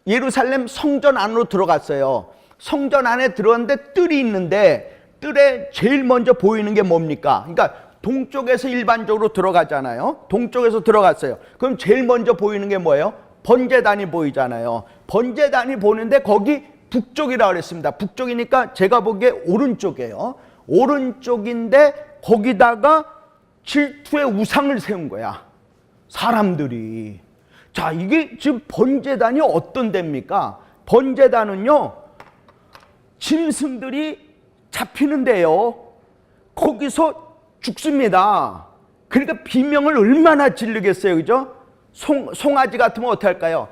예루살렘 성전 안으로 들어갔어요. 성전 안에 들어갔는데 뜰이 있는데 뜰에 제일 먼저 보이는 게 뭡니까? 그러니까 동쪽에서 일반적으로 들어가잖아요. 동쪽에서 들어갔어요. 그럼 제일 먼저 보이는 게 뭐예요? 번제단이 보이잖아요. 번제단이 보는데 거기 북쪽이라고 그랬습니다. 북쪽이니까 제가 보기에 오른쪽이에요. 오른쪽인데 거기다가 질투의 우상을 세운 거야, 사람들이. 자, 이게 지금 번제단이 어떤 데입니까? 번제단은요, 짐승들이 잡히는데요, 거기서 죽습니다. 그러니까 비명을 얼마나 지르겠어요, 그죠? 송아지 같으면 어떻게 할까요?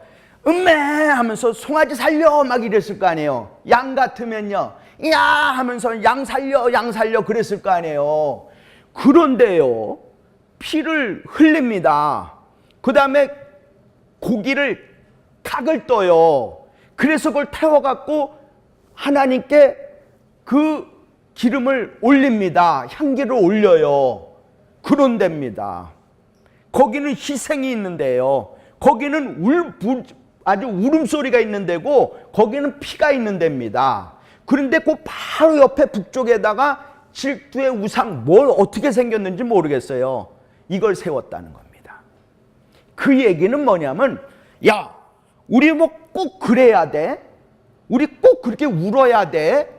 음메 하면서 송아지 살려 막 이랬을 거 아니에요. 양 같으면요, 야 하면서 양 살려 그랬을 거 아니에요. 그런데요, 피를 흘립니다. 그 다음에 고기를 각을 떠요. 그래서 그걸 태워갖고 하나님께 그 기름을 올립니다. 향기를 올려요. 그런 데입니다. 거기는 희생이 있는데요, 거기는 아주 울음소리가 있는 데고, 거기는 피가 있는 데입니다. 그런데 그 바로 옆에 북쪽에다가 질투의 우상, 뭘 어떻게 생겼는지 모르겠어요. 이걸 세웠다는 겁니다. 그 얘기는 뭐냐면, 야, 우리 뭐 꼭 그래야 돼? 우리 꼭 그렇게 울어야 돼?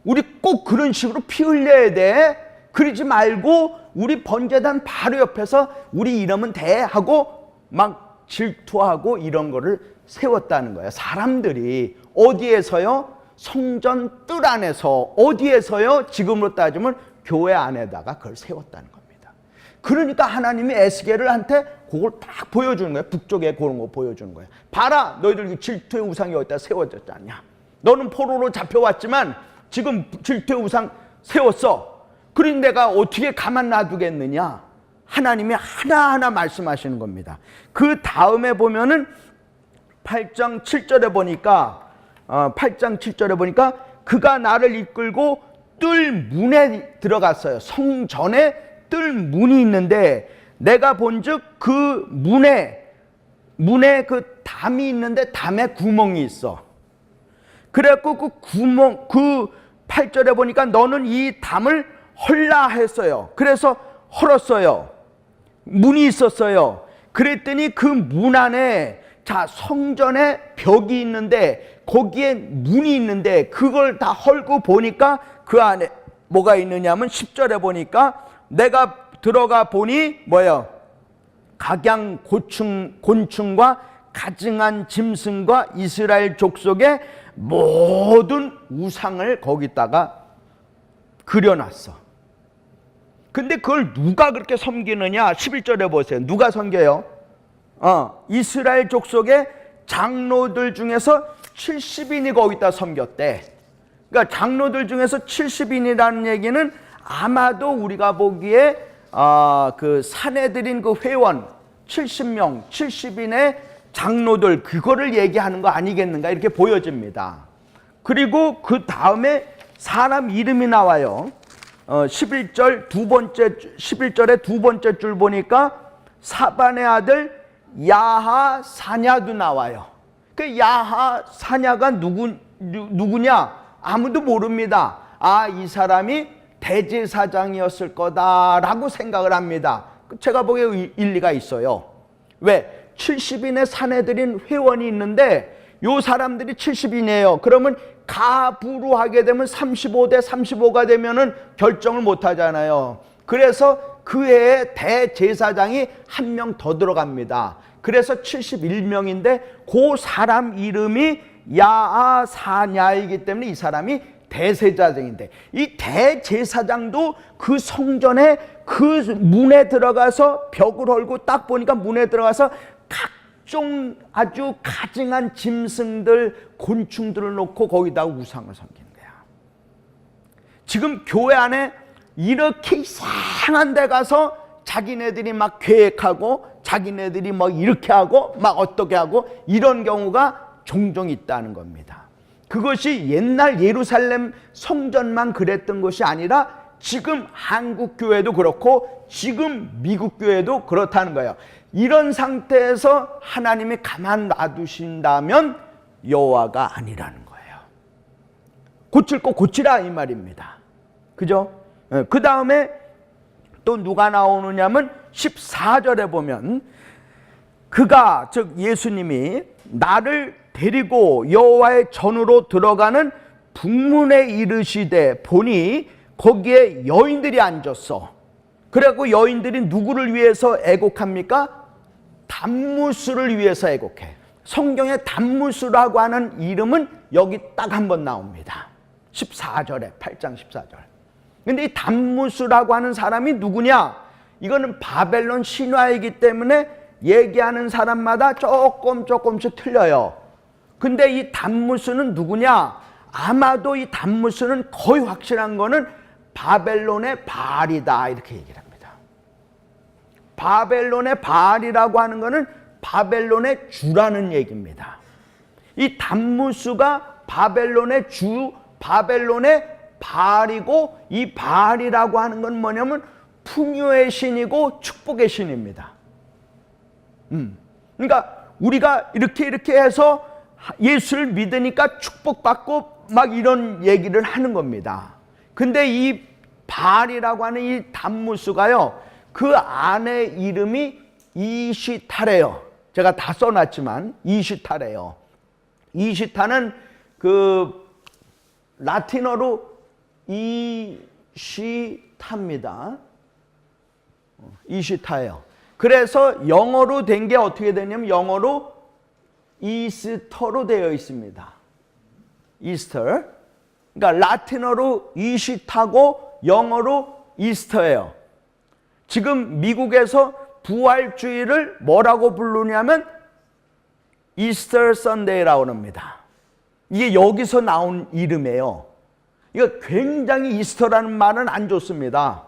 우리 꼭 그런 식으로 피 흘려야 돼? 그러지 말고 우리 번제단 바로 옆에서 우리 이러면 돼 하고 막 질투하고 이런 거를 세웠다는 거예요. 사람들이 어디에서요? 성전 뜰 안에서. 어디에서요? 지금으로 따지면 교회 안에다가 그걸 세웠다는 겁니다. 그러니까 하나님이 에스겔한테 그걸 딱 보여주는 거예요. 북쪽에 그런 거 보여주는 거예요. 봐라, 너희들 질투의 우상이 어디다 세워졌지 않냐? 너는 포로로 잡혀왔지만 지금 질투의 우상 세웠어. 그러니 내가 어떻게 가만 놔두겠느냐? 하나님이 하나하나 말씀하시는 겁니다. 그 다음에 보면은 8장 7절에 보니까 8장 7절에 보니까 그가 나를 이끌고 뜰 문에 들어갔어요. 성전에 뜰 문이 있는데 내가 본즉 그 문에 그 담이 있는데 담에 구멍이 있어. 그래갖고 그 구멍, 그 8절에 보니까 너는 이 담을 헐라 했어요. 그래서 헐었어요. 문이 있었어요. 그랬더니 그 문 안에, 자, 성전에 벽이 있는데 거기에 문이 있는데 그걸 다 헐고 보니까 그 안에 뭐가 있느냐면 10절에 보니까 내가 들어가 보니 뭐예요? 각양 곤충과 가증한 짐승과 이스라엘 족속의 모든 우상을 거기다가 그려놨어. 근데 그걸 누가 그렇게 섬기느냐? 11절에 보세요. 누가 섬겨요? 이스라엘 족속의 장로들 중에서 70인이 거기다 섬겼대. 그러니까 장로들 중에서 70인이라는 얘기는 아마도 우리가 보기에 그 사내들인 그 회원 70명, 70인의 장로들, 그거를 얘기하는 거 아니겠는가 이렇게 보여집니다. 그리고 그 다음에 사람 이름이 나와요. 11절에 두 번째 줄 보니까 사반의 아들 야하사냐도 나와요. 그 야하사냐가 누구냐? 아무도 모릅니다. 이 사람이 대제사장이었을 거다라고 생각을 합니다. 제가 보기에 일리가 있어요. 왜? 70인의 사내들인 회원이 있는데 요 사람들이 70인이에요. 그러면 가부로 하게 되면 35대 35가 되면은 결정을 못 하잖아요. 그래서 그 해에 대제사장이 한 명 더 들어갑니다. 그래서 71명인데 그 사람 이름이 야하사냐이기 때문에 이 사람이 대제사장인데, 이 대제사장도 그 성전에 그 문에 들어가서 벽을 헐고 딱 보니까 문에 들어가서 각종 아주 가증한 짐승들, 곤충들을 놓고 거기다 우상을 섬기는 거야. 지금 교회 안에 이렇게 이상한 데 가서 자기네들이 막 계획하고 자기네들이 뭐 이렇게 하고 막 어떻게 하고 이런 경우가 종종 있다는 겁니다. 그것이 옛날 예루살렘 성전만 그랬던 것이 아니라 지금 한국 교회도 그렇고 지금 미국 교회도 그렇다는 거예요. 이런 상태에서 하나님이 가만 놔두신다면 여호와가 아니라는 거예요. 고칠 거 고치라 이 말입니다. 그죠? 그 다음에 또 누가 나오느냐면 14절에 보면 그가 즉 예수님이 나를 데리고 여호와의 전으로 들어가는 북문에 이르시되 보니 거기에 여인들이 앉았어. 그래갖고 여인들이 누구를 위해서 애곡합니까? 단무스를 위해서 애곡해. 성경에 단무스라고 하는 이름은 여기 딱 한 번 나옵니다. 14절에 8장 14절. 근데 이 단무스라고 하는 사람이 누구냐? 이거는 바벨론 신화이기 때문에 얘기하는 사람마다 조금씩 틀려요. 근데 이 단무스는 누구냐? 아마도 이 단무스는 거의 확실한 거는 바벨론의 바알이다 이렇게 얘기를 합니다. 바벨론의 바알이라고 하는 거는 바벨론의 주라는 얘기입니다. 이 단무스가 바벨론의 주, 바벨론의 바알이고, 이 바알이라고 하는 건 뭐냐면 풍요의 신이고 축복의 신입니다. 그러니까 우리가 이렇게 해서 예수를 믿으니까 축복받고 막 이런 얘기를 하는 겁니다. 근데 이 바알이라고 하는 이 단무스가요, 그 아내 이름이 이시타래요. 제가 다 써놨지만 이시타래요. 이시타는 그 라틴어로 이시타입니다. 이시타예요. 그래서 영어로 된 게 어떻게 되냐면 영어로 이스터로 되어 있습니다. 이스터. 그러니까 라틴어로 이시타고 영어로 이스터예요. 지금 미국에서 부활주일을 뭐라고 부르냐면 이스터 선데이라고 합니다. 이게 여기서 나온 이름이에요. 이거 굉장히 이스터라는 말은 안 좋습니다.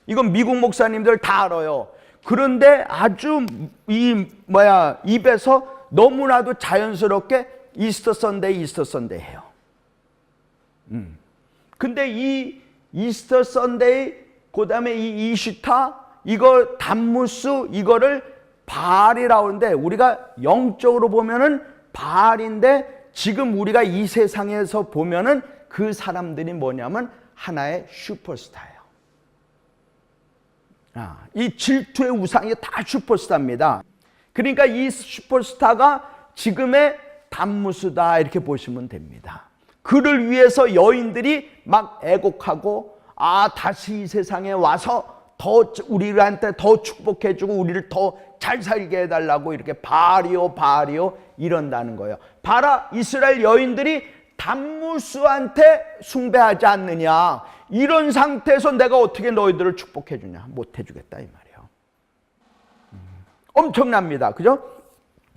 이건 미국 목사님들 다 알아요. 그런데 아주 입에서 너무나도 자연스럽게 이스터 선데이 해요. 근데 이 이스터 선데이, 그 다음에 이 이시타, 이거 단무스, 이거를 바알이라고 하는데 우리가 영적으로 보면은 바알인데 지금 우리가 이 세상에서 보면은 그 사람들이 뭐냐면 하나의 슈퍼스타예요. 이 질투의 우상이 다 슈퍼스타입니다. 그러니까 이 슈퍼스타가 지금의 단무스다 이렇게 보시면 됩니다. 그를 위해서 여인들이 막 애곡하고 다시 이 세상에 와서 더 우리한테 더 축복해주고 우리를 더 잘 살게 해달라고 이렇게 바알이요 이런다는 거예요. 봐라, 이스라엘 여인들이 단무스한테 숭배하지 않느냐, 이런 상태에서 내가 어떻게 너희들을 축복해주냐, 못해주겠다 이 말이에요. 엄청납니다. 그죠?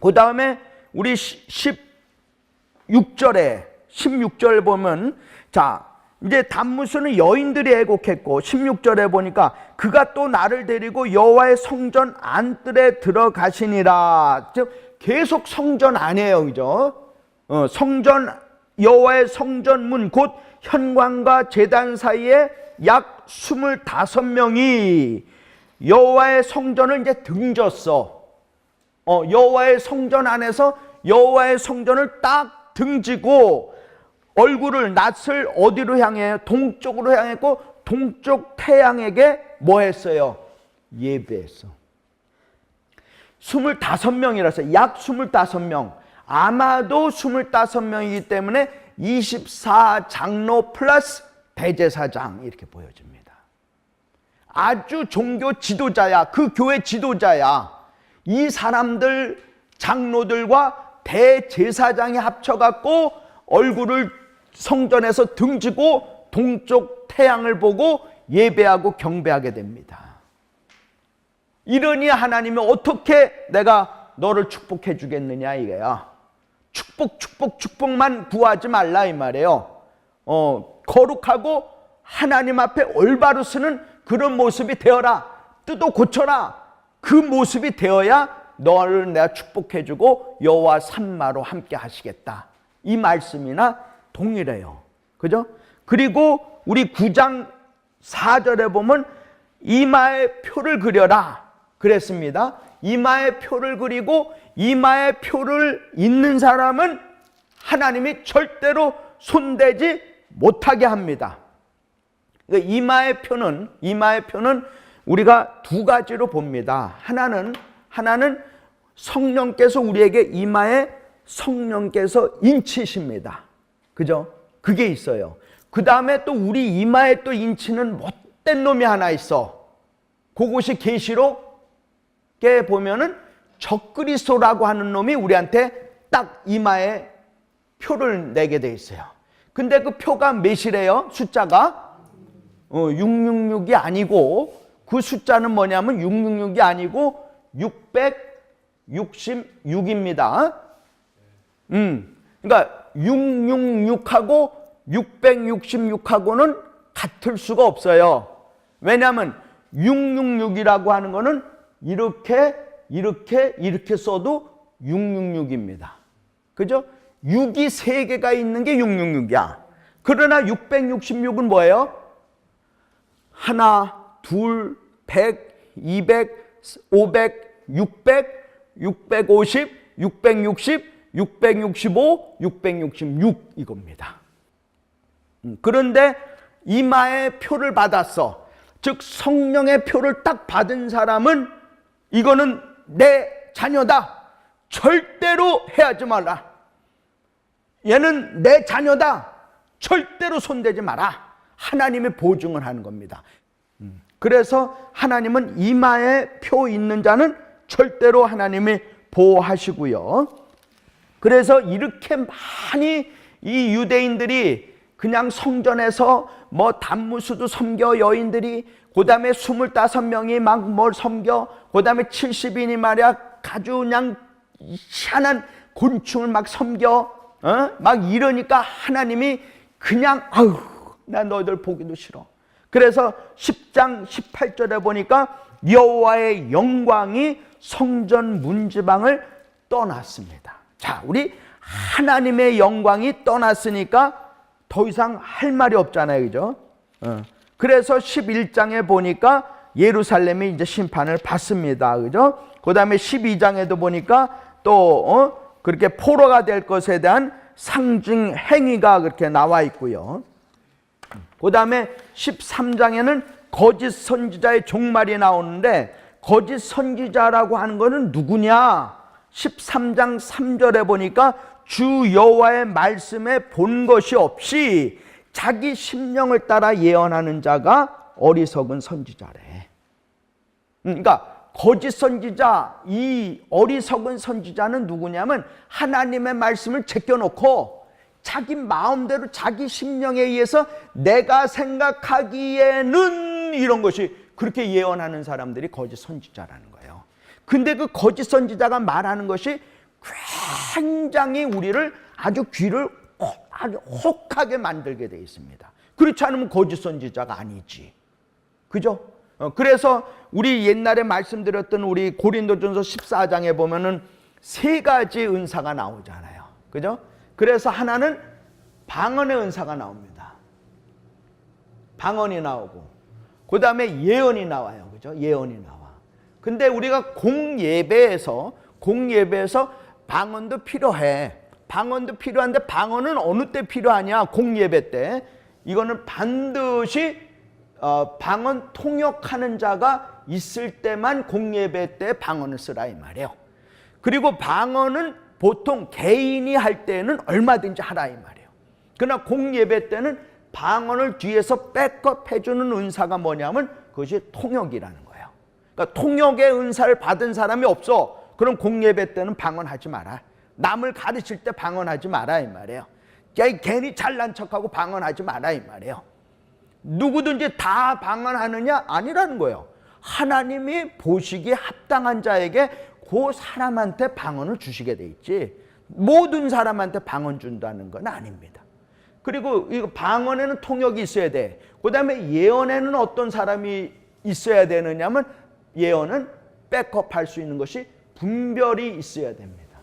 그 다음에 우리 16절 보면, 자 이제 단무스는 여인들이 애곡했고 16절에 보니까 그가 또 나를 데리고 여호와의 성전 안뜰에 들어가시니라. 즉 계속 성전 안이에요. 그죠? 성전, 여호와의 성전문 곧 현관과 제단 사이에 약 25명이 여호와의 성전을 이제 등졌어. 여호와의 성전 안에서 여호와의 성전을 딱 등지고 얼굴을, 낯을 어디로 향해? 동쪽으로 향했고 동쪽 태양에게 뭐 했어요? 예배했어. 25명이라서 약 25명. 아마도 25명이기 때문에 24장로 플러스 대제사장 이렇게 보여집니다. 아주 종교 지도자야. 그 교회 지도자야. 이 사람들, 장로들과 대제사장이 합쳐갖고 얼굴을 성전에서 등지고 동쪽 태양을 보고 예배하고 경배하게 됩니다. 이러니 하나님이 어떻게 내가 너를 축복해 주겠느냐 이거야. 축복만 구하지 말라 이 말이에요. 거룩하고 하나님 앞에 올바로 서는 그런 모습이 되어라. 뜯어 고쳐라. 그 모습이 되어야 너를 내가 축복해 주고 여호와 산마로 함께 하시겠다. 이 말씀이나 동일해요. 그죠? 그리고 우리 9장 4절에 보면 이마에 표를 그려라 그랬습니다. 이마에 표를 그리고 이마에 표를 있는 사람은 하나님이 절대로 손대지 못하게 합니다. 이마의 표는 우리가 두 가지로 봅니다. 하나는 성령께서 우리에게 이마에 성령께서 인치십니다. 그죠? 그게 있어요. 그 다음에 또 우리 이마에 또 인치는 못된 놈이 하나 있어. 그것이 계시록에 보면은 적그리스도라고 하는 놈이 우리한테 딱 이마에 표를 내게 돼 있어요. 근데 그 표가 몇이래요? 숫자가 666이 아니고, 그 숫자는 뭐냐면 666이 아니고 666입니다. 그러니까 666하고 666하고는 같을 수가 없어요. 왜냐하면 666이라고 하는 거는 이렇게 써도 666입니다. 그죠? 6이 3개가 있는 게 666이야. 그러나 666은 뭐예요? 하나, 둘, 100, 200, 500, 600, 650, 660, 665, 666 이겁니다. 그런데 이마의 표를 받았어. 즉 성령의 표를 딱 받은 사람은 이거는 내 자녀다. 절대로 해하지 말라. 얘는 내 자녀다. 절대로 손대지 마라. 하나님의 보증을 하는 겁니다. 그래서 하나님은 이마에 표 있는 자는 절대로 하나님이 보호하시고요. 그래서 이렇게 많이 이 유대인들이 그냥 성전에서 뭐 단무수도 섬겨 여인들이, 그 다음에 25명이 막 뭘 섬겨, 그 다음에 70인이 말이야 아주 그냥 희한한 곤충을 막 섬겨, 막 이러니까 하나님이 그냥 아유 나 너희들 보기도 싫어. 그래서 10장 18절에 보니까 여호와의 영광이 성전 문지방을 떠났습니다. 자, 우리 하나님의 영광이 떠났으니까 더 이상 할 말이 없잖아요. 그죠? 그래서 11장에 보니까 예루살렘이 이제 심판을 받습니다. 그죠? 그 다음에 12장에도 보니까 또 그렇게 포로가 될 것에 대한 상징 행위가 그렇게 나와 있고요. 그 다음에 13장에는 거짓 선지자의 종말이 나오는데, 거짓 선지자라고 하는 것은 누구냐? 13장 3절에 보니까 주 여호와의 말씀에 본 것이 없이 자기 심령을 따라 예언하는 자가 어리석은 선지자래. 그러니까 거짓 선지자, 이 어리석은 선지자는 누구냐면 하나님의 말씀을 제껴놓고 자기 마음대로 자기 심령에 의해서 내가 생각하기에는 이런 것이 그렇게 예언하는 사람들이 거짓 선지자라는 거예요. 근데 그 거짓 선지자가 말하는 것이 굉장히 우리를 아주 귀를 아주 혹하게 만들게 되어 있습니다. 그렇지 않으면 거짓 선지자가 아니지. 그죠? 그래서 우리 옛날에 말씀드렸던 우리 고린도전서 14장에 보면은 3가지 은사가 나오잖아요. 그죠? 그래서 하나는 방언의 은사가 나옵니다. 방언이 나오고, 그 다음에 예언이 나와요. 그죠? 예언이 나와. 근데 우리가 공예배에서 방언도 필요해. 방언도 필요한데 방언은 어느 때 필요하냐? 공예배 때. 이거는 반드시 방언 통역하는 자가 있을 때만 공예배 때 방언을 쓰라 이 말이에요. 그리고 방언은 보통 개인이 할 때는 얼마든지 하라 이 말이에요. 그러나 공예배 때는 방언을 뒤에서 백업 해주는 은사가 뭐냐면 그것이 통역이라는 거예요. 그러니까 통역의 은사를 받은 사람이 없어. 그럼 공예배 때는 방언하지 마라. 남을 가르칠 때 방언하지 마라 이 말이에요. 괜히 잘난 척하고 방언하지 마라 이 말이에요. 누구든지 다 방언하느냐? 아니라는 거예요. 하나님이 보시기에 합당한 자에게 그 사람한테 방언을 주시게 돼 있지, 모든 사람한테 방언 준다는 건 아닙니다. 그리고 이거 방언에는 통역이 있어야 돼. 그 다음에 예언에는 어떤 사람이 있어야 되느냐면, 예언은 백업할 수 있는 것이 분별이 있어야 됩니다.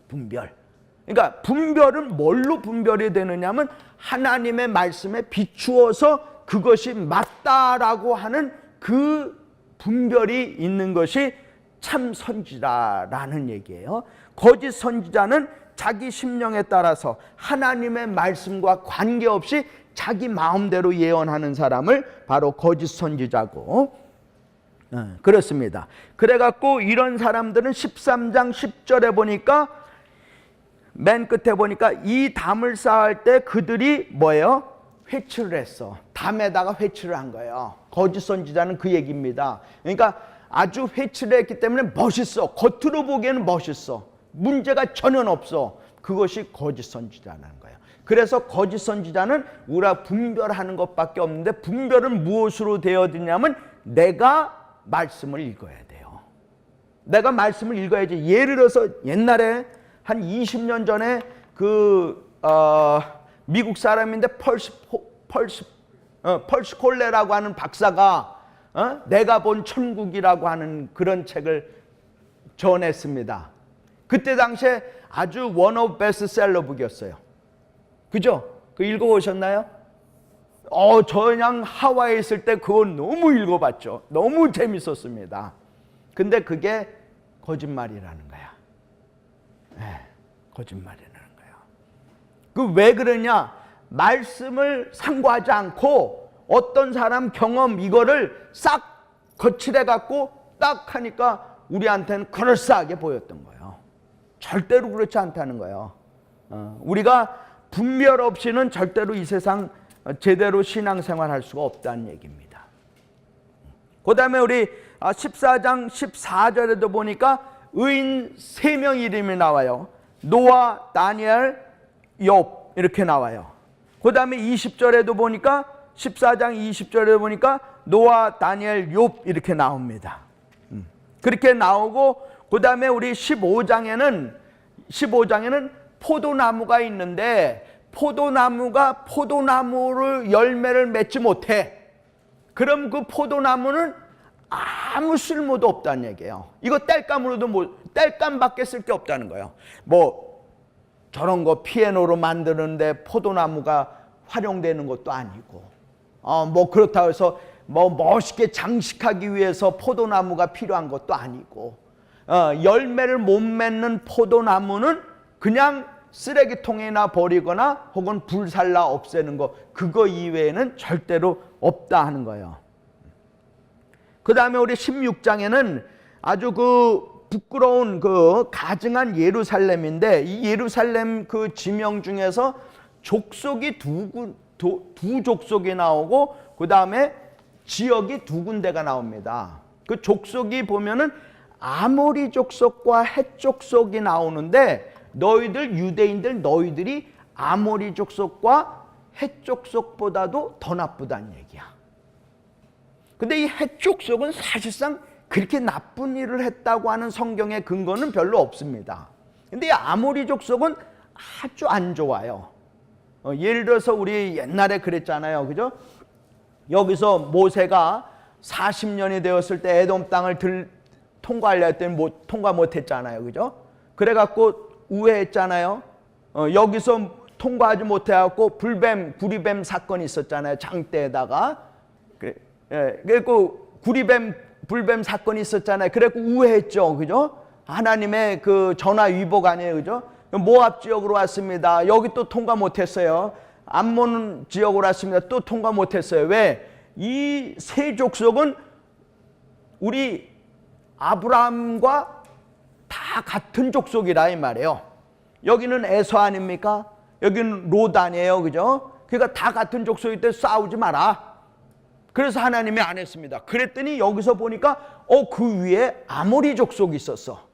분별. 그러니까 분별은 뭘로 분별이 되느냐면 하나님의 말씀에 비추어서 그것이 맞다라고 하는 그 분별이 있는 것이 참 선지자라는 얘기예요. 거짓 선지자는 자기 심령에 따라서 하나님의 말씀과 관계없이 자기 마음대로 예언하는 사람을 바로 거짓 선지자고 그렇습니다. 그래갖고 이런 사람들은 13장 10절에 보니까 맨 끝에 보니까 이 담을 쌓을 때 그들이 뭐예요? 회치를 했어. 담에다가 회치를 한 거예요. 거짓 선지자는 그 얘기입니다. 그러니까 아주 회치를 했기 때문에 멋있어. 겉으로 보기에는 멋있어. 문제가 전혀 없어. 그것이 거짓 선지자라는 거예요. 그래서 거짓 선지자는 우리가 분별하는 것밖에 없는데, 분별은 무엇으로 되어지냐면 내가 말씀을 읽어야 돼요. 내가 말씀을 읽어야지. 예를 들어서 옛날에 한 20년 전에 미국 사람인데 펄스 콜레라고 하는 박사가 내가 본 천국이라고 하는 그런 책을 전했습니다. 그때 당시에 아주 원 오브 베스트셀러 북이었어요. 그죠? 그 읽어보셨나요? 저 그냥 하와이에 있을 때 그거 너무 읽어봤죠. 너무 재밌었습니다. 근데 그게 거짓말이라는 거야. 거짓말이라는 거야. 그 왜 그러냐? 말씀을 상고하지 않고 어떤 사람 경험 이거를 싹 거칠해 갖고 딱 하니까 우리한테는 그럴싸하게 보였던 거예요. 절대로 그렇지 않다는 거예요. 우리가 분별 없이는 절대로 이 세상 제대로 신앙생활 할 수가 없다는 얘기입니다. 그 다음에 우리 14장 14절에도 보니까 의인 3명 이름이 나와요. 노아, 다니엘, 욥 이렇게 나와요. 그 다음에 20절에도 보니까 14장 20절에 보니까 노아, 다니엘, 욥 이렇게 나옵니다. 그렇게 나오고 그 다음에 우리 15장에는 포도나무가 있는데 포도나무가 포도나무를 열매를 맺지 못해. 그럼 그 포도나무는 아무 쓸모도 없다는 얘기예요. 이거 땔감밖에 쓸 게 없다는 거예요. 뭐 저런 거 피아노로 만드는데 포도나무가 활용되는 것도 아니고, 뭐 그렇다고 해서 뭐 멋있게 장식하기 위해서 포도나무가 필요한 것도 아니고, 열매를 못 맺는 포도나무는 그냥 쓰레기통에나 버리거나 혹은 불살라 없애는 거, 그거 이외에는 절대로 없다 하는 거예요. 그 다음에 우리 16장에는 아주 부끄러운 가증한 예루살렘인데, 이 예루살렘 그 지명 중에서 족속이 두 족속이 나오고 그 다음에 지역이 2군데가 나옵니다. 그 족속이 보면은 아모리 족속과 헷 족속이 나오는데, 유대인들 너희들이 아모리 족속과 헷 족속보다도 더 나쁘다는 얘기야. 근데 이 헷 족속은 사실상 그렇게 나쁜 일을 했다고 하는 성경의 근거는 별로 없습니다. 근데 이 아모리 족속은 아주 안 좋아요. 예를 들어서 우리 옛날에 그랬잖아요. 그죠? 여기서 모세가 40년이 되었을 때 에돔 땅을 통과하려 했더니 통과 못했잖아요. 그죠? 그래갖고 우회했잖아요. 여기서 통과하지 못해갖고 구리뱀 사건이 있었잖아요. 장대에다가. 그래갖고 불뱀 사건이 있었잖아요. 그래갖고 우회했죠. 그죠? 하나님의 그 전화 위복 아니에요. 그죠? 모압 지역으로 왔습니다. 여기 또 통과 못했어요. 암몬 지역으로 왔습니다. 또 통과 못했어요. 왜? 이 세 족속은 우리 아브라함과 다 같은 족속이라 이 말이에요. 여기는 에서 아닙니까? 여기는 롯 아니에요. 그죠? 그러니까 다 같은 족속일 때 싸우지 마라. 그래서 하나님이 안 했습니다. 그랬더니 여기서 보니까 그 위에 아모리 족속이 있었어.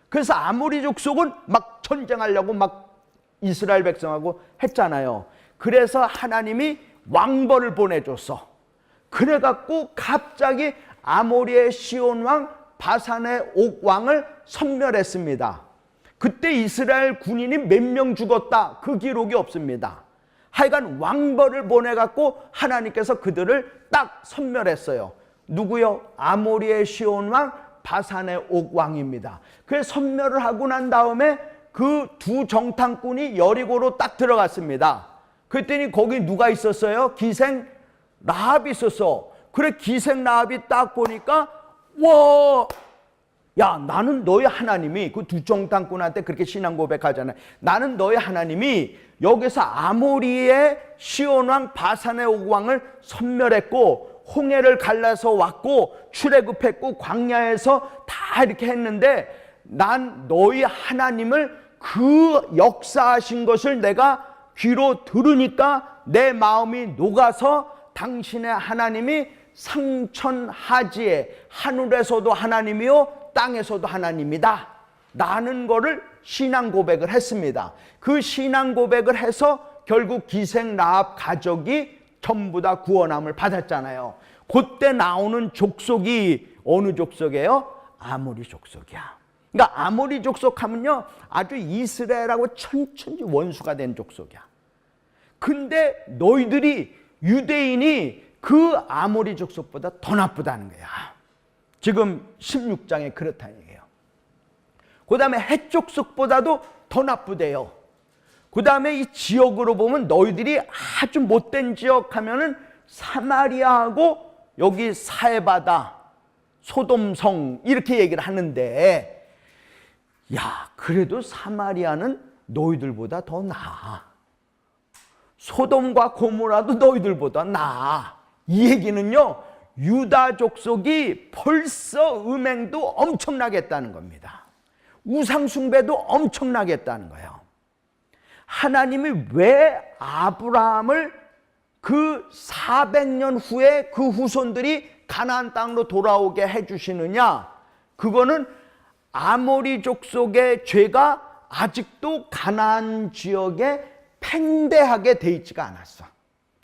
그래서 아모리 족속은 막 전쟁하려고 막 이스라엘 백성하고 했잖아요. 그래서 하나님이 왕벌을 보내줬어. 그래갖고 갑자기 아모리의 시온 왕, 바산의 옥 왕을 섬멸했습니다. 그때 이스라엘 군인이 몇 명 죽었다, 그 기록이 없습니다. 하여간 왕벌을 보내갖고 하나님께서 그들을 딱 섬멸했어요. 누구요? 아모리의 시온 왕, 바산의 옥 왕입니다. 그래서 섬멸을 하고 난 다음에 그 두 정탐꾼이 여리고로 딱 들어갔습니다. 그랬더니 거기 누가 있었어요? 기생 라합이 있었어. 그래 기생 라합이 딱 보니까 와, 야, 나는 너희 하나님이, 그 두정탐꾼한테 그렇게 신앙 고백하잖아요. 나는 너희 하나님이 여기서 아모리의 시온왕 바산의 오왕을 섬멸했고 홍해를 갈라서 왔고 출애굽했고 광야에서 다 이렇게 했는데, 난 너희 하나님을 그 역사하신 것을 내가 귀로 들으니까 내 마음이 녹아서 당신의 하나님이 상천하지에 하늘에서도 하나님이요 땅에서도 하나님이다 라는 거를 신앙 고백을 했습니다. 그 신앙 고백을 해서 결국 기생 라합 가족이 전부 다 구원함을 받았잖아요. 그때 나오는 족속이 어느 족속이에요? 아모리 족속이야. 그러니까 아모리 족속 하면요, 아주 이스라엘하고 천천히 원수가 된 족속이야. 근데 너희들이, 유대인이 그 아모리 족속보다 더 나쁘다는 거야. 지금 16장에 그렇다는 얘기예요. 그 다음에 헷 족속보다도 더 나쁘대요. 그 다음에 이 지역으로 보면 너희들이 아주 못된 지역 하면은 사마리아하고 여기 사해바다, 소돔성 이렇게 얘기를 하는데, 야, 그래도 사마리아는 너희들보다 더 나아. 소돔과 고모라도 너희들보다 나아. 이 얘기는요, 유다 족속이 벌써 음행도 엄청나게 했다는 겁니다. 우상숭배도 엄청나게 했다는 거예요. 하나님이 왜 아브라함을 그 400년 후에 그 후손들이 가나안 땅으로 돌아오게 해주시느냐? 그거는 아모리 족속의 죄가 아직도 가나안 지역에 팽배하게 돼 있지가 않았어.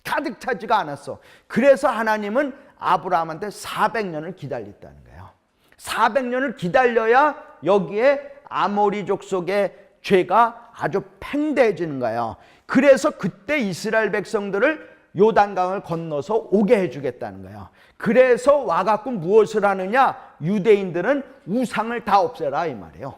가득 차지가 않았어. 그래서 하나님은 아브라함한테 400년을 기다렸다는 거예요. 400년을 기다려야 여기에 아모리 족속의 죄가 아주 팽배해지는 거예요. 그래서 그때 이스라엘 백성들을 요단강을 건너서 오게 해주겠다는 거예요. 그래서 와갖고 무엇을 하느냐? 유대인들은 우상을 다 없애라 이 말이에요.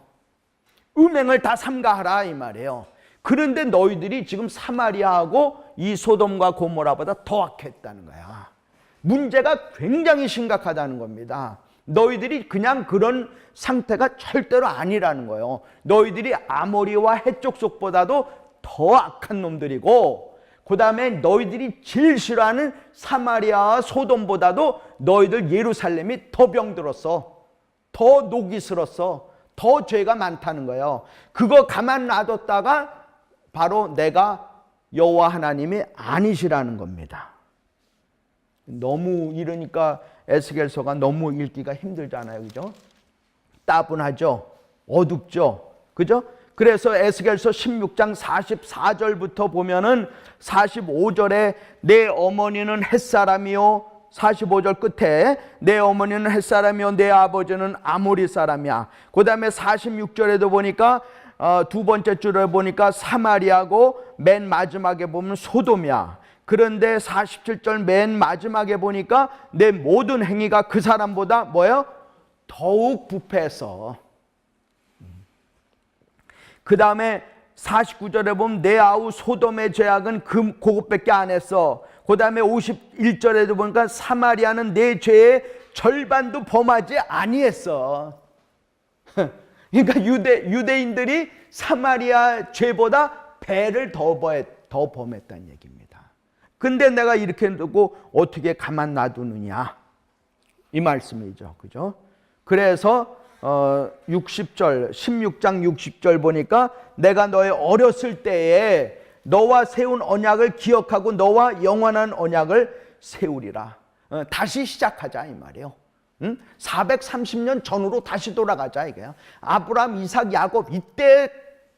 음행을 다 삼가하라 이 말이에요. 그런데 너희들이 지금 사마리아하고 이 소돔과 고모라보다 더 악했다는 거야. 문제가 굉장히 심각하다는 겁니다. 너희들이 그냥 그런 상태가 절대로 아니라는 거예요. 너희들이 아모리와 헷 족속보다도 더 악한 놈들이고, 그 다음에 너희들이 제일 싫어하는 사마리아와 소돔보다도 너희들 예루살렘이 더 병들었어. 더 녹이 슬었어. 더 죄가 많다는 거예요. 그거 가만 놔뒀다가 바로 내가 여호와 하나님이 아니시라는 겁니다. 너무 이러니까 에스겔서가 너무 읽기가 힘들잖아요. 그죠? 따분하죠? 어둡죠? 그죠? 그래서 에스겔서 16장 44절부터 보면은 45절에 내 어머니는 햇사람이요, 45절 끝에 내 어머니는 햇사람이요 내 아버지는 아모리 사람이야. 그 다음에 46절에도 보니까 두 번째 줄에 보니까 사마리아고 맨 마지막에 보면 소돔이야. 그런데 47절 맨 마지막에 보니까 내 모든 행위가 그 사람보다 뭐예요? 더욱 부패해서. 그 다음에 49절에 보면 내 아우 소돔의 죄악은 그것밖에 안 했어. 그 다음에 51절에도 보니까 사마리아는 내 죄의 절반도 범하지 아니했어. 그러니까 유대인들이 사마리아 죄보다 배를 더 범했다는 얘기입니다. 근데 내가 이렇게 두고 어떻게 가만 놔두느냐 이 말씀이죠. 그죠? 그래서 60절 16장 60절 보니까 내가 너의 어렸을 때에 너와 세운 언약을 기억하고 너와 영원한 언약을 세우리라. 다시 시작하자 이 말이에요. 430년 전으로 다시 돌아가자 이거야. 아브라함, 이삭, 야곱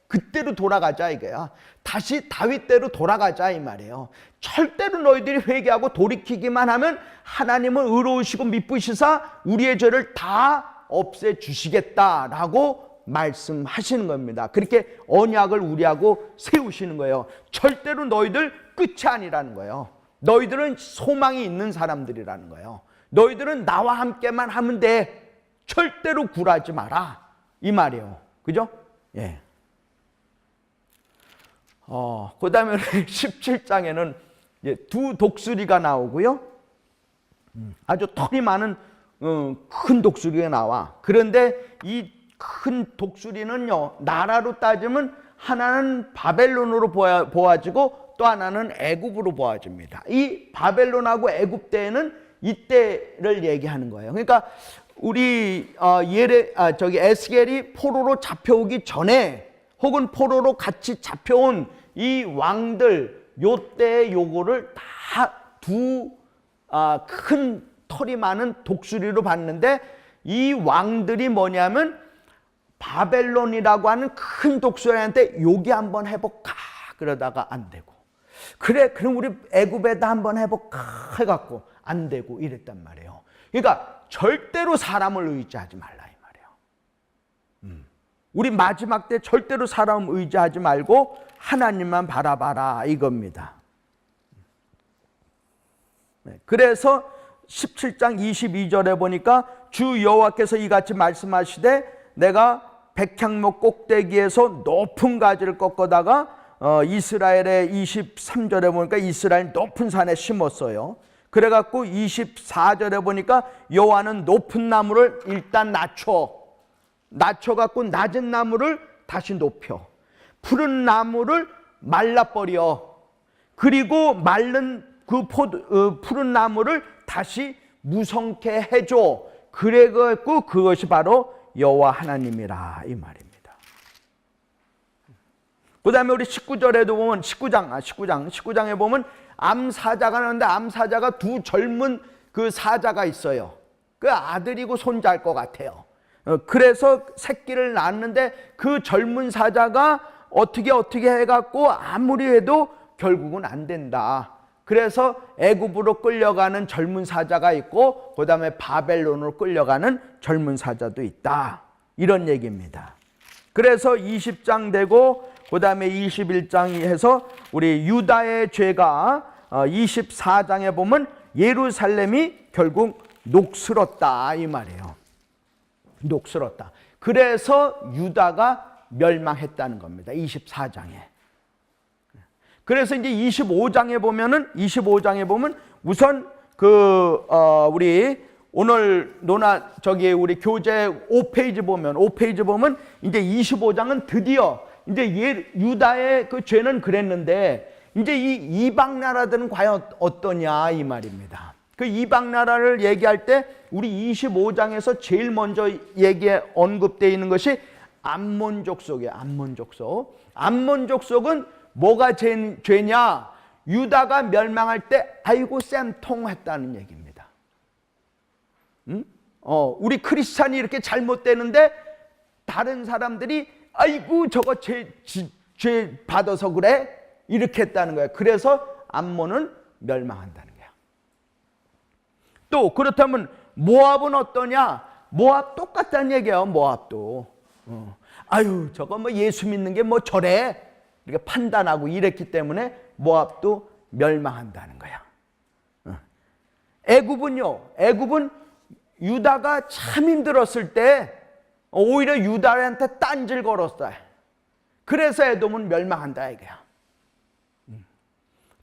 그때로 돌아가자 이거야. 다시 다윗 때로 돌아가자 이 말이에요. 절대로 너희들이 회개하고 돌이키기만 하면 하나님은 의로우시고 미쁘시사 우리의 죄를 다 없애주시겠다라고 말씀하시는 겁니다. 그렇게 언약을 우리하고 세우시는 거예요. 절대로 너희들 끝이 아니라는 거예요. 너희들은 소망이 있는 사람들이라는 거예요. 너희들은 나와 함께만 하면 돼. 절대로 굴하지 마라 이 말이에요. 그죠? 예. 그 다음에 17장에는 두 독수리가 나오고요. 아주 털이 많은 큰 독수리가 나와. 그런데 이 큰 독수리는요, 나라로 따지면 하나는 바벨론으로 보아지고 또 하나는 애굽으로 보아집니다. 이 바벨론하고 애굽 때에는 이때를 얘기하는 거예요. 그러니까 우리 에스겔이 포로로 잡혀오기 전에 혹은 포로로 같이 잡혀온 이 왕들 요때 요거를 다 두 큰 털이 많은 독수리로 봤는데, 이 왕들이 뭐냐면 바벨론이라고 하는 큰 독수리한테 여기 한번 해볼까 그러다가 안 되고, 그래 그럼 우리 애굽에다 한번 해볼까 해갖고 안 되고 이랬단 말이에요. 그러니까 절대로 사람을 의지하지 말라 이 말이에요. 우리 마지막 때 절대로 사람 의지하지 말고 하나님만 바라봐라 이겁니다. 그래서 17장 22절에 보니까 주 여호와께서 이같이 말씀하시되 내가 백향목 꼭대기에서 높은 가지를 꺾어다가 이스라엘의 23절에 보니까 이스라엘 높은 산에 심었어요. 그래갖고 24절에 보니까 여호와는 높은 나무를 일단 낮춰갖고 낮은 나무를 다시 높여, 푸른 나무를 말라버려, 그리고 마른 그 푸른 나무를 다시 무성케 해줘. 그래갖고 그것이 바로 여호와 하나님이라 이 말입니다. 그 다음에 우리 19절에도 보면 19장에 보면 암사자가 나오는데, 암사자가 두 젊은 그 사자가 있어요. 그 아들이고 손자일 것 같아요. 그래서 새끼를 낳았는데 그 젊은 사자가 어떻게 해갖고 아무리 해도 결국은 안 된다. 그래서 애굽으로 끌려가는 젊은 사자가 있고 그 다음에 바벨론으로 끌려가는 젊은 사자도 있다. 이런 얘기입니다. 그래서 20장 되고 그 다음에 21장이 해서 우리 유다의 죄가 24장에 보면 예루살렘이 결국 녹슬었다 이 말이에요. 녹슬었다. 그래서 유다가 멸망했다는 겁니다. 24장에. 그래서 이제 25장에 보면 우선 우리 오늘 우리 교재 5페이지 보면 이제 25장은 드디어 이제 유다의 그 죄는 그랬는데 이제 이 이방 나라들은 과연 어떠냐 이 말입니다. 그 이방 나라를 얘기할 때 우리 25장에서 제일 먼저 언급되어 있는 것이 암몬 족속이에요. 암몬 족속은 뭐가 죄냐? 유다가 멸망할 때 아이고 쌤통했다는 얘기입니다. 우리 크리스찬이 이렇게 잘못되는데 다른 사람들이 아이고 저거 죄 받아서 그래? 이렇게 했다는 거예요. 그래서 암몬은 멸망한다는 거예요. 또 그렇다면 모압은 어떠냐? 모압 똑같다는 얘기예요. 모압도 아유 저거 뭐 예수 믿는 게 뭐 저래? 이렇게 판단하고 이랬기 때문에 모압도 멸망한다는 거야. 애굽은 유다가 참 힘들었을 때 오히려 유다한테 딴질 걸었어요. 그래서 에돔은 멸망한다 이거야.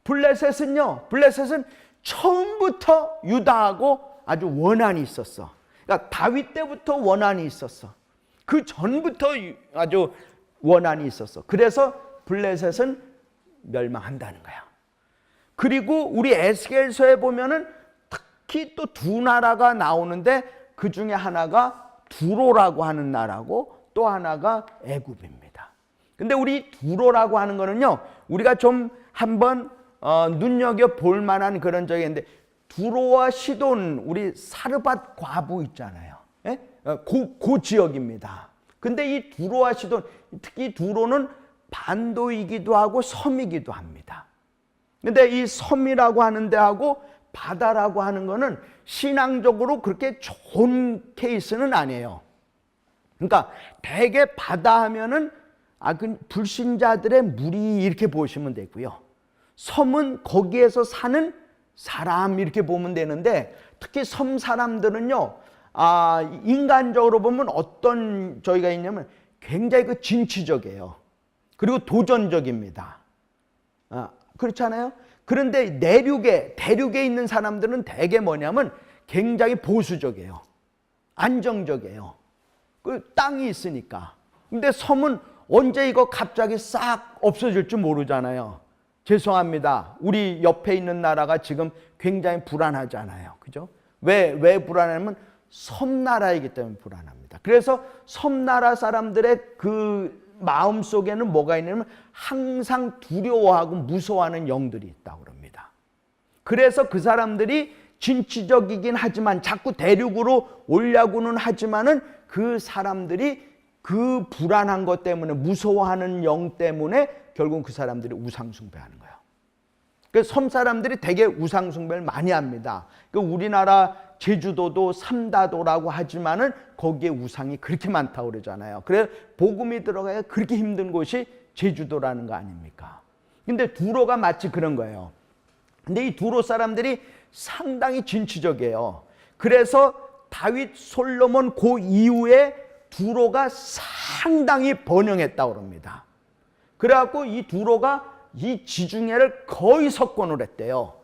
블레셋은 처음부터 유다하고 아주 원한이 있었어. 그러니까 다윗 때부터 원한이 있었어. 그 전부터 아주 원한이 있었어. 그래서 블레셋은 멸망한다는 거야. 그리고 우리 에스겔서에 보면은 특히 또 두 나라가 나오는데 그 중에 하나가 두로라고 하는 나라고 또 하나가 애굽입니다. 근데 우리 두로라고 하는 거는요, 우리가 좀 한번 눈여겨 볼 만한 그런 적이 있는데, 두로와 시돈, 우리 사르밧 과부 있잖아요. 예? 그 지역입니다. 근데 이 두로와 시돈, 특히 두로는 반도이기도 하고 섬이기도 합니다. 근데 이 섬이라고 하는 데하고 바다라고 하는 거는 신앙적으로 그렇게 좋은 케이스는 아니에요. 그러니까 대개 바다 하면은 그 불신자들의 무리 이렇게 보시면 되고요. 섬은 거기에서 사는 사람 이렇게 보면 되는데, 특히 섬 사람들은요, 인간적으로 보면 어떤 저희가 있냐면 굉장히 그 진취적이에요. 그리고 도전적입니다. 그렇잖아요. 그런데 대륙에 있는 사람들은 대개 뭐냐면 굉장히 보수적이에요. 안정적이에요. 그 땅이 있으니까. 근데 섬은 언제 이거 갑자기 싹 없어질 줄 모르잖아요. 죄송합니다. 우리 옆에 있는 나라가 지금 굉장히 불안하잖아요. 그죠? 왜 불안하냐면 섬나라이기 때문에 불안합니다. 그래서 섬나라 사람들의 그 마음 속에는 뭐가 있냐면 항상 두려워하고 무서워하는 영들이 있다고 그럽니다. 그래서 그 사람들이 진취적이긴 하지만 자꾸 대륙으로 오려고는 하지만은 그 사람들이 그 불안한 것 때문에 무서워하는 영 때문에 결국 그 사람들이 우상숭배하는 거예요. 그래서 섬 사람들이 되게 우상숭배를 많이 합니다. 우리나라 제주도도 삼다도라고 하지만은 거기에 우상이 그렇게 많다고 그러잖아요. 그래서 복음이 들어가야 그렇게 힘든 곳이 제주도라는 거 아닙니까? 근데 두로가 마치 그런 거예요. 근데 이 두로 사람들이 상당히 진취적이에요. 그래서 다윗, 솔로몬 그 이후에 두로가 상당히 번영했다고 합니다. 그래갖고 이 두로가 이 지중해를 거의 석권을 했대요.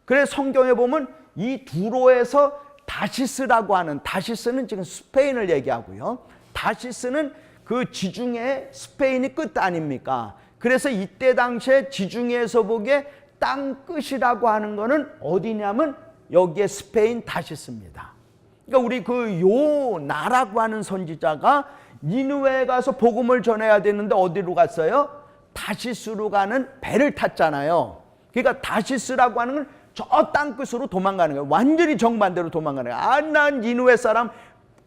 그래서 성경에 보면 이 두로에서 다시스라고 하는, 다시스는 지금 스페인을 얘기하고요. 다시스는 그 지중해 스페인이 끝 아닙니까? 그래서 이때 당시에 지중해에서 보기에 땅 끝이라고 하는 거는 어디냐면 여기에 스페인 다시스입니다. 그러니까 우리 그 요나라고 하는 선지자가 니느웨에 가서 복음을 전해야 되는데 어디로 갔어요? 다시스로 가는 배를 탔잖아요. 그러니까 다시스라고 하는 건 저 땅끝으로 도망가는 거예요. 완전히 정반대로 도망가는 거예요. 아, 난 니느웨 사람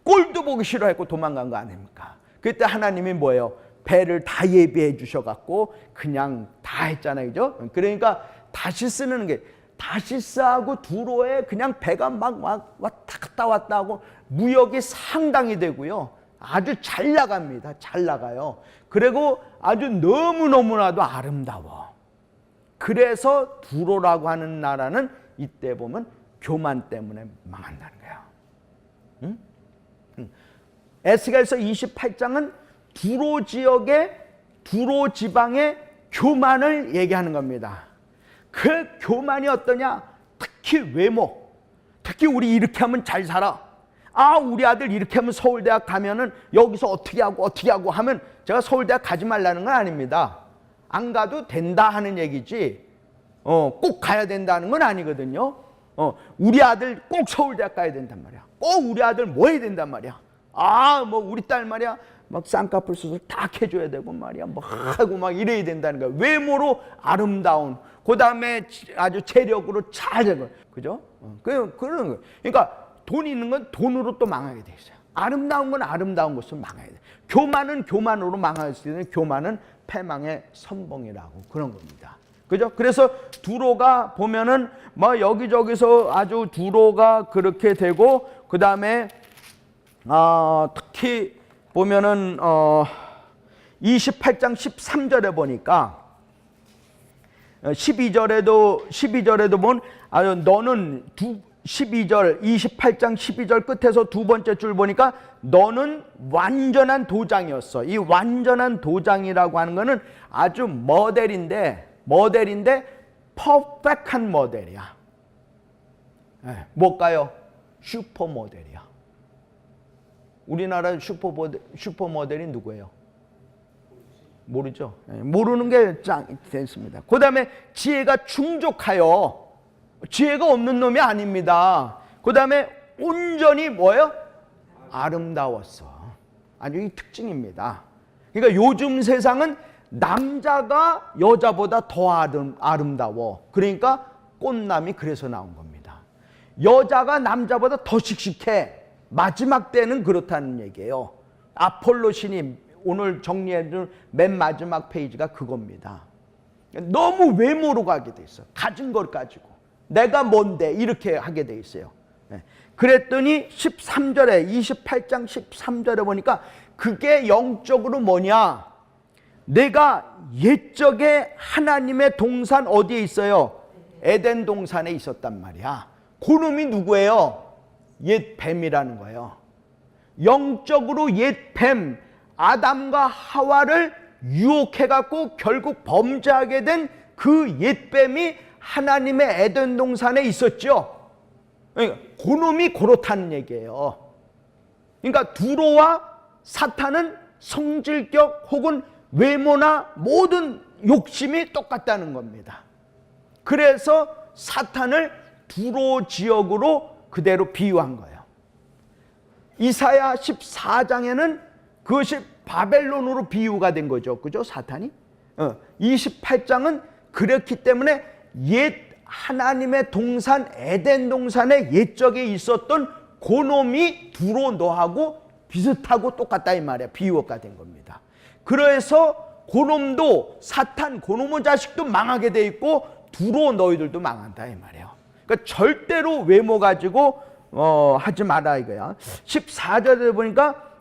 꼴도 보기 싫어했고 도망간 거 아닙니까? 그때 하나님이 뭐예요? 배를 다 예비해 주셔갖고 그냥 다 했잖아요. 그죠? 그러니까 다시스는 게 다시스하고 두로에 그냥 배가 막 왔다 갔다 하고 무역이 상당히 되고요. 아주 잘 나갑니다. 잘 나가요. 그리고 아주 너무너무나도 아름다워. 그래서 두로라고 하는 나라는 이때 보면 교만 때문에 망한다는 거예요. 응? 에스겔서 28장은 두로 지역의 두로 지방의 교만을 얘기하는 겁니다. 그 교만이 어떠냐? 특히 외모. 특히 우리 이렇게 하면 잘 살아. 아, 우리 아들 이렇게 하면 서울대학 가면은 여기서 어떻게 하고 하면 제가 서울대학 가지 말라는 건 아닙니다. 안 가도 된다 하는 얘기지 꼭 가야 된다는 건 아니거든요. 우리 아들 꼭 서울대학 가야 된단 말이야. 꼭 우리 아들 뭐 해야 된단 말이야. 아, 뭐 우리 딸 말이야. 막 쌍꺼풀 수술 다 해줘야 되고 말이야. 뭐 하고 막 이래야 된다는 거야. 외모로 아름다운, 그 다음에 아주 체력으로 잘 되고, 그죠? 그런 거. 그러니까 돈 있는 건 돈으로 또 망하게 돼 있어요. 아름다운 건 아름다운 것으로 망하게 돼. 교만은 교만으로 망할 수 있는, 교만은 패망의 선봉이라고 그런 겁니다. 그죠? 그래서 두로가 보면은 뭐 여기저기서 아주 두로가 그렇게 되고, 그 다음에 특히 보면은 28장 13절에 보니까 12절에도 보면 너는 12절 28장 12절 끝에서 두 번째 줄 보니까 너는 완전한 도장이었어. 이 완전한 도장이라고 하는 거는 아주 모델인데 퍼펙트한 모델이야. 네, 뭘까요? 슈퍼모델이야. 우리나라 슈퍼모델이 누구예요? 모르죠. 네, 모르는 게 됐습니다. 그 다음에 지혜가 충족하여, 지혜가 없는 놈이 아닙니다. 그 다음에 온전히 뭐예요? 아름다웠어. 아주 이 특징입니다. 그러니까 요즘 세상은 남자가 여자보다 더 아름다워. 그러니까 꽃남이 그래서 나온 겁니다. 여자가 남자보다 더 씩씩해. 마지막 때는 그렇다는 얘기예요. 아폴로 신이 오늘 정리해준 맨 마지막 페이지가 그겁니다. 너무 외모로 가게 돼 있어. 가진 걸 가지고 내가 뭔데 이렇게 하게 돼 있어요. 그랬더니 13절에 28장 13절에 보니까 그게 영적으로 뭐냐? 내가 옛적에 하나님의 동산 어디에 있어요? 에덴 동산에 있었단 말이야. 그놈이 누구예요? 옛 뱀이라는 거예요. 영적으로 옛 뱀, 아담과 하와를 유혹해갖고 결국 범죄하게 된 그 옛 뱀이 하나님의 에덴 동산에 있었죠. 그놈이 그렇다는 얘기예요. 그러니까 두로와 사탄은 성질격 혹은 외모나 모든 욕심이 똑같다는 겁니다. 그래서 사탄을 두로 지역으로 그대로 비유한 거예요. 이사야 14장에는 그것이 바벨론으로 비유가 된 거죠. 그죠? 사탄이. 28장은 그렇기 때문에 옛 하나님의 동산 에덴 동산의 옛적에 있었던 그놈이 두로 너하고 비슷하고 똑같다 이 말이야. 비유가 된 겁니다. 그래서 그놈도 사탄 그놈의 자식도 망하게 돼 있고 두로 너희들도 망한다 이 말이에요. 그러니까 절대로 외모 가지고 하지 마라 이거야. 14절에 보니까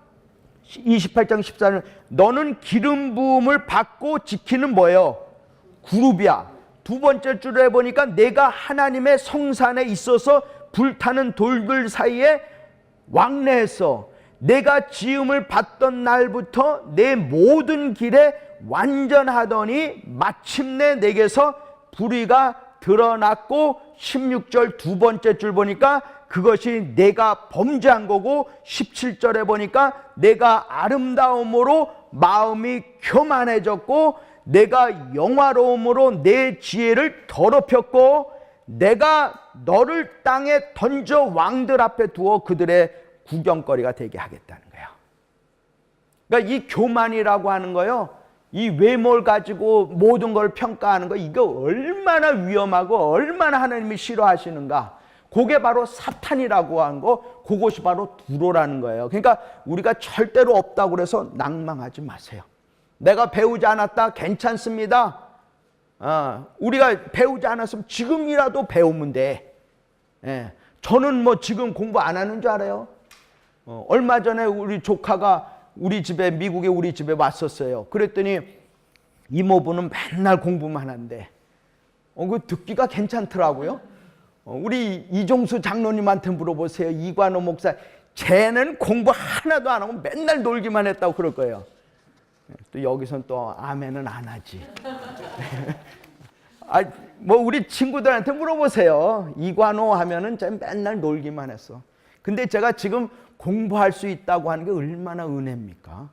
28장 14절 너는 기름 부음을 받고 지키는 뭐예요? 그룹이야. 두 번째 줄에 보니까 내가 하나님의 성산에 있어서 불타는 돌들 사이에 왕래했어. 내가 지음을 받던 날부터 내 모든 길에 완전하더니 마침내 내게서 불의가 드러났고 16절 두 번째 줄 보니까 그것이 내가 범죄한 거고 17절에 보니까 내가 아름다움으로 마음이 교만해졌고 내가 영화로움으로 내 지혜를 더럽혔고 내가 너를 땅에 던져 왕들 앞에 두어 그들의 구경거리가 되게 하겠다는 거예요. 그러니까 이 교만이라고 하는 거요, 이 외모를 가지고 모든 걸 평가하는 거, 이거 얼마나 위험하고 얼마나 하나님이 싫어하시는가. 그게 바로 사탄이라고 한 거, 그것이 바로 두로라는 거예요. 그러니까 우리가 절대로 없다고 그래서 낭망하지 마세요. 내가 배우지 않았다, 괜찮습니다. 우리가 배우지 않았으면 지금이라도 배우면 돼. 저는 뭐 지금 공부 안 하는 줄 알아요? 얼마 전에 우리 조카가 우리 집에, 미국에 우리 집에 왔었어요. 그랬더니 이모부는 맨날 공부만 한대. 그 듣기가 괜찮더라고요. 우리 이종수 장로님한테 물어보세요. 이관호 목사, 쟤는 공부 하나도 안 하고 맨날 놀기만 했다고 그럴 거예요. 또 여기선 또 아멘은 안 하지. 뭐 우리 친구들한테 물어보세요. 이관호 하면은 쟤 맨날 놀기만 했어. 근데 제가 지금 공부할 수 있다고 하는 게 얼마나 은혜입니까?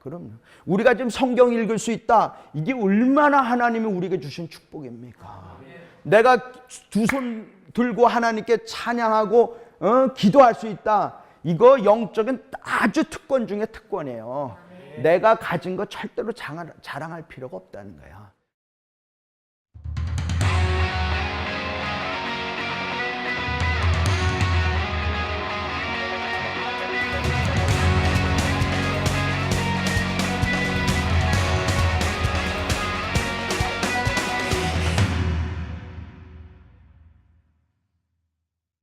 그럼요. 우리가 지금 성경 읽을 수 있다. 이게 얼마나 하나님이 우리에게 주신 축복입니까? 내가 두 손 들고 하나님께 찬양하고 기도할 수 있다. 이거 영적인 아주 특권 중에 특권이에요. 내가 가진 거 절대로 자랑할 필요가 없다는 거야.